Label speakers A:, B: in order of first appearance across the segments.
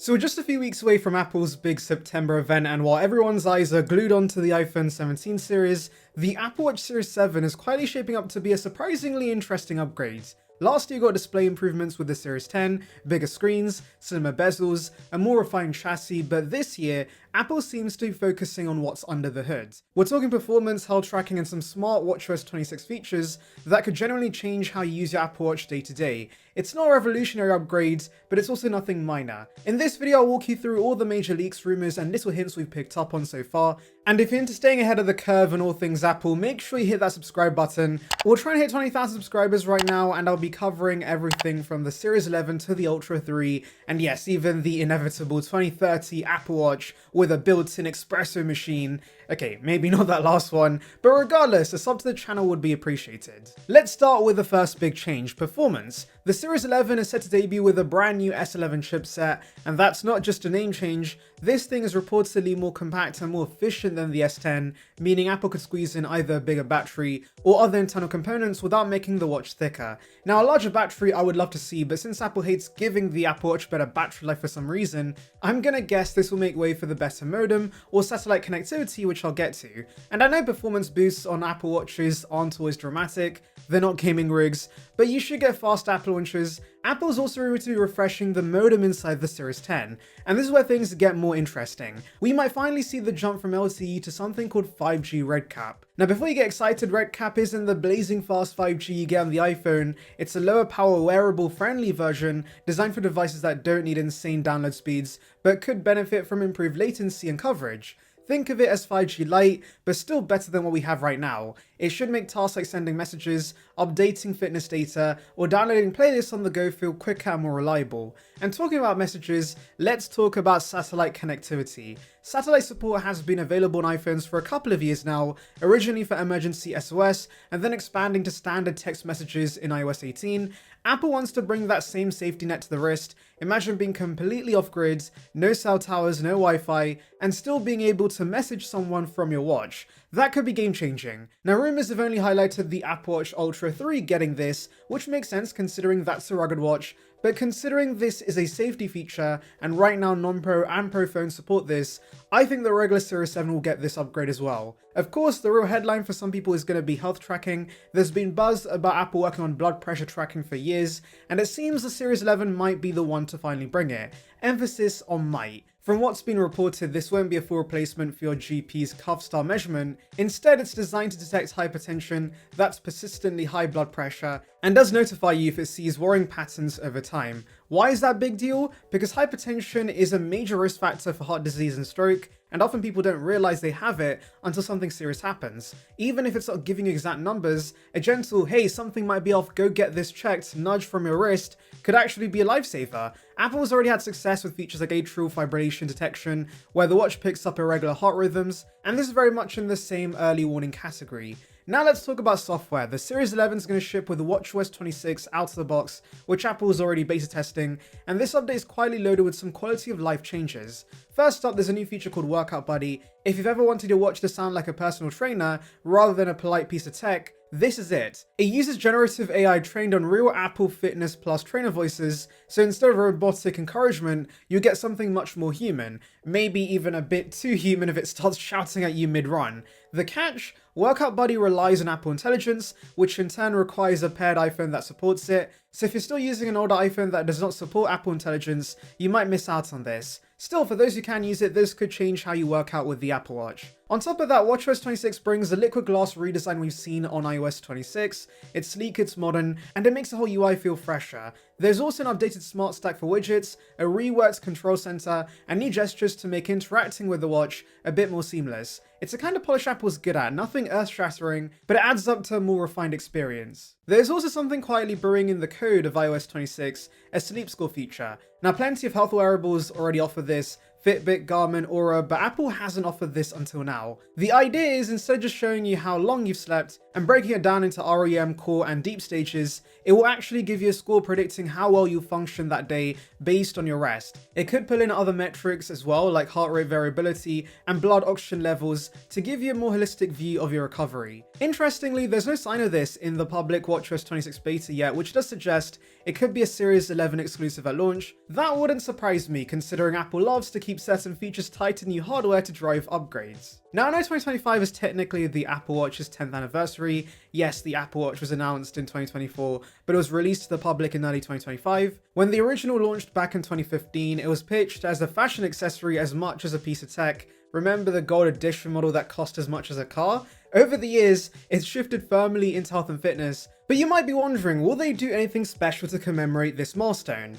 A: So we're just a few weeks away from Apple's big September event, and while everyone's eyes are glued onto the iPhone 17 series, the Apple Watch Series 7 is quietly shaping up to be a surprisingly interesting upgrade. Last year got display improvements with the Series 10, bigger screens, slimmer bezels, a more refined chassis, but this year, Apple seems to be focusing on what's under the hood. We're talking performance, health tracking, and some smart watchOS 26 features that could genuinely change how you use your Apple Watch day to day. It's not a revolutionary upgrade, but it's also nothing minor. In this video, I'll walk you through all the major leaks, rumors, and little hints we've picked up on so far. And if you're into staying ahead of the curve on all things Apple, make sure you hit that subscribe button. We're trying to hit 20,000 subscribers right now, and I'll be covering everything from the Series 11 to the Ultra 3, and yes, even the inevitable 2030 Apple Watch with a built-in espresso machine. Okay, maybe not that last one, but regardless, a sub to the channel would be appreciated. Let's start with the first big change, performance. The Series 11 is set to debut with a brand new S11 chipset, and that's not just a name change. This thing is reportedly more compact and more efficient than the S10, meaning Apple could squeeze in either a bigger battery or other internal components without making the watch thicker. Now, a larger battery I would love to see, but since Apple hates giving the Apple Watch better battery life for some reason, I'm gonna guess this will make way for the better modem or satellite connectivity, which I'll get to. And I know performance boosts on Apple Watches aren't always dramatic, they're not gaming rigs, but you should get fast Apple launches. Apple's also rumored to be refreshing the modem inside the Series 10, and this is where things get more interesting. We might finally see the jump from LTE to something called 5G RedCap. Now before you get excited, RedCap isn't the blazing fast 5G you get on the iPhone, it's a lower power wearable friendly version designed for devices that don't need insane download speeds, but could benefit from improved latency and coverage. Think of it as 5G Lite, but still better than what we have right now. It should make tasks like sending messages, updating fitness data, or downloading playlists on the go feel quicker and more reliable. And talking about messages, let's talk about satellite connectivity. Satellite support has been available on iPhones for a couple of years now, originally for emergency SOS, and then expanding to standard text messages in iOS 18. Apple wants to bring that same safety net to the wrist. Imagine being completely off-grid, no cell towers, no Wi-Fi, and still being able to message someone from your watch. That could be game-changing. Now, rumors have only highlighted the Apple Watch Ultra 3 getting this, which makes sense considering that's a rugged watch, but considering this is a safety feature, and right now non-Pro and Pro phones support this, I think the regular Series 7 will get this upgrade as well. Of course, the real headline for some people is going to be health tracking. There's been buzz about Apple working on blood pressure tracking for years, and it seems the Series 11 might be the one to finally bring it. Emphasis on might. From what's been reported, this won't be a full replacement for your GP's cuff style measurement. Instead, it's designed to detect hypertension, that's persistently high blood pressure, and does notify you if it sees worrying patterns over time. Why is that a big deal? Because hypertension is a major risk factor for heart disease and stroke, and often people don't realize they have it until something serious happens. Even if it's not giving you exact numbers, a gentle, hey, something might be off, go get this checked, nudge from your wrist, could actually be a lifesaver. Apple's already had success with features like atrial fibrillation detection, where the watch picks up irregular heart rhythms, and this is very much in the same early warning category. Now let's talk about software. The Series 11 is going to ship with watchOS 26 out of the box, which Apple is already beta testing, and this update is quietly loaded with some quality of life changes. First up, there's a new feature called Workout Buddy. If you've ever wanted your watch to sound like a personal trainer rather than a polite piece of tech, this is it. It uses generative AI trained on real Apple Fitness Plus trainer voices, so instead of robotic encouragement, you get something much more human, maybe even a bit too human if it starts shouting at you mid-run. The catch? Workout Buddy relies on Apple Intelligence, which in turn requires a paired iPhone that supports it, so if you're still using an older iPhone that does not support Apple Intelligence, you might miss out on this. Still, for those who can use it, this could change how you work out with the Apple Watch. On top of that, watchOS 26 brings the liquid glass redesign we've seen on iOS 26. It's sleek, it's modern, and it makes the whole UI feel fresher. There's also an updated smart stack for widgets, a reworked control center, and new gestures to make interacting with the watch a bit more seamless. It's a kind of polish Apple's good at, nothing earth-shattering, but it adds up to a more refined experience. There's also something quietly brewing in the code of iOS 26, a sleep score feature. Now, plenty of health wearables already offer this, Fitbit, Garmin, Aura, but Apple hasn't offered this until now. The idea is, instead of just showing you how long you've slept, and breaking it down into REM, core, and deep stages, it will actually give you a score predicting how well you function that day based on your rest. It could pull in other metrics as well, like heart rate variability and blood oxygen levels, to give you a more holistic view of your recovery. Interestingly, there's no sign of this in the public watchOS 26 beta yet, which does suggest it could be a Series 11 exclusive at launch. That wouldn't surprise me, considering Apple loves to keep certain features tied to new hardware to drive upgrades. Now, I know 2025 is technically the Apple Watch's 10th anniversary. Yes, the Apple Watch was announced in 2024, but it was released to the public in early 2025. When the original launched back in 2015, it was pitched as a fashion accessory as much as a piece of tech. Remember the gold edition model that cost as much as a car? Over the years, it's shifted firmly into health and fitness, but you might be wondering, will they do anything special to commemorate this milestone?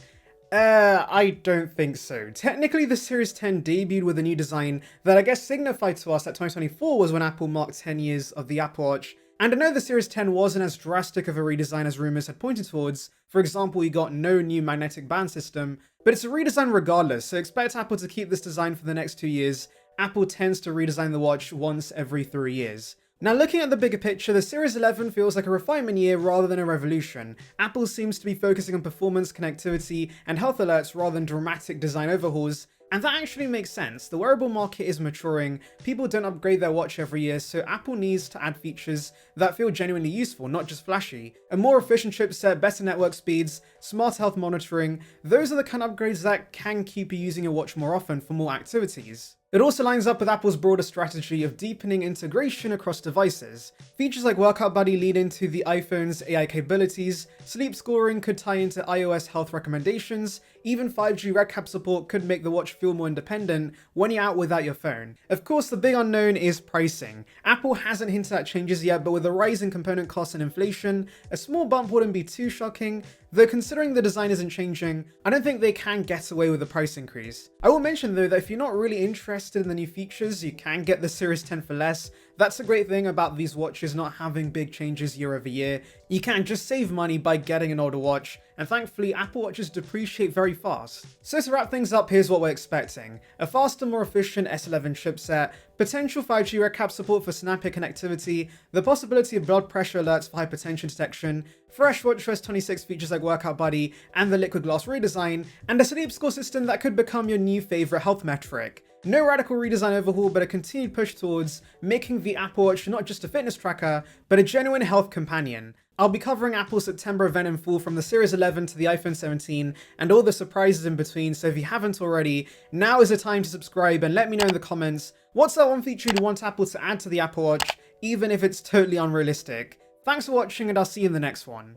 A: I don't think so. Technically, the Series 10 debuted with a new design that I guess signified to us that 2024 was when Apple marked 10 years of the Apple Watch. And I know the Series 10 wasn't as drastic of a redesign as rumors had pointed towards. For example, you got no new magnetic band system, but it's a redesign regardless, so expect Apple to keep this design for the next 2 years. Apple tends to redesign the watch once every 3 years. Now, looking at the bigger picture, the Series 11 feels like a refinement year rather than a revolution. Apple seems to be focusing on performance, connectivity, and health alerts rather than dramatic design overhauls, and that actually makes sense. The wearable market is maturing, people don't upgrade their watch every year, so Apple needs to add features that feel genuinely useful, not just flashy. A more efficient chipset, better network speeds, smart health monitoring, those are the kind of upgrades that can keep you using your watch more often for more activities. It also lines up with Apple's broader strategy of deepening integration across devices. Features like Workout Buddy lead into the iPhone's AI capabilities, sleep scoring could tie into iOS health recommendations, even 5G RedCap support could make the watch feel more independent when you're out without your phone. Of course, the big unknown is pricing. Apple hasn't hinted at changes yet, but with the rise in component costs and inflation, a small bump wouldn't be too shocking. Though considering the design isn't changing, I don't think they can get away with a price increase. I will mention though that if you're not really interested in the new features, you can get the Series 10 for less. That's a great thing about these watches not having big changes year over year. You can just save money by getting an older watch, and thankfully Apple Watches depreciate very fast. So to wrap things up, here's what we're expecting. A faster, more efficient S11 chipset, potential 5G RedCap support for snappier connectivity, the possibility of blood pressure alerts for hypertension detection, fresh watchOS 26 features like Workout Buddy and the Liquid Glass redesign, and a sleep score system that could become your new favorite health metric. No radical redesign overhaul, but a continued push towards making the Apple Watch not just a fitness tracker, but a genuine health companion. I'll be covering Apple's September event in full from the Series 11 to the iPhone 17 and all the surprises in between, so if you haven't already, now is the time to subscribe and let me know in the comments what's that one feature you'd want Apple to add to the Apple Watch, even if it's totally unrealistic. Thanks for watching and I'll see you in the next one.